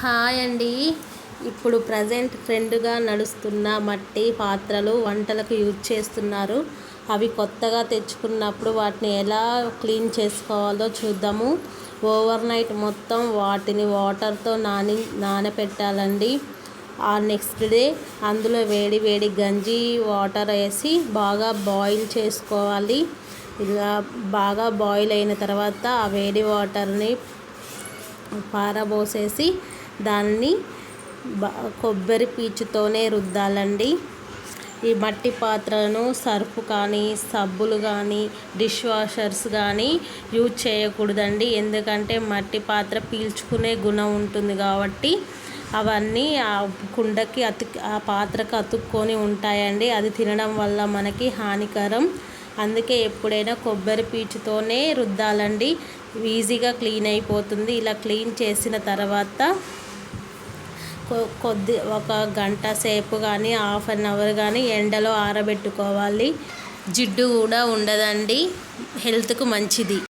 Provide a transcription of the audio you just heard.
Hi అండి. ఇప్పుడు present ట్రెండ్గా నడుస్తున్న మట్టి పాత్రలు వంటలకు యూజ్ చేస్తున్నారు. అవి కొత్తగా తెచ్చుకున్నప్పుడు వాటిని ఎలా క్లీన్ చేసుకోవాలో చూద్దాము. ఓవర్ నైట్ మొత్తం వాటిని వాటర్తో నానపెట్టాలండి. ఆ నెక్స్ట్ డే అందులో వేడి వేడి గంజి వాటర్ వేసి బాగా బాయిల్ చేసుకోవాలి. ఇలా బాగా బాయిల్ అయిన తర్వాత ఆ వేడి వాటర్ని పారబోసేసి దాన్ని కొబ్బరి పీచుతోనే రుద్దాలండి. ఈ మట్టి పాత్రలను సర్ఫ్ కానీ సబ్బులు కానీ డిష్ వాషర్స్ కానీ యూజ్ చేయకూడదండి. ఎందుకంటే మట్టి పాత్ర పీల్చుకునే గుణం ఉంటుంది కాబట్టి అవన్నీ ఆ కుండకి ఆ పాత్రకు అతుక్కొని ఉంటాయండి. అది తినడం వల్ల మనకి హానికరం. అందుకే ఎప్పుడైనా కొబ్బరి పీచుతోనే రుద్దాలండి. ఈజీగా క్లీన్ అయిపోతుంది. ఇలా క్లీన్ చేసిన తర్వాత ఒక గంట సేపు కానీ హాఫ్ అన్ అవర్ కానీ ఎండలో ఆరబెట్టుకోవాలి. జిడ్డు కూడా ఉండదండి. హెల్త్కు మంచిది.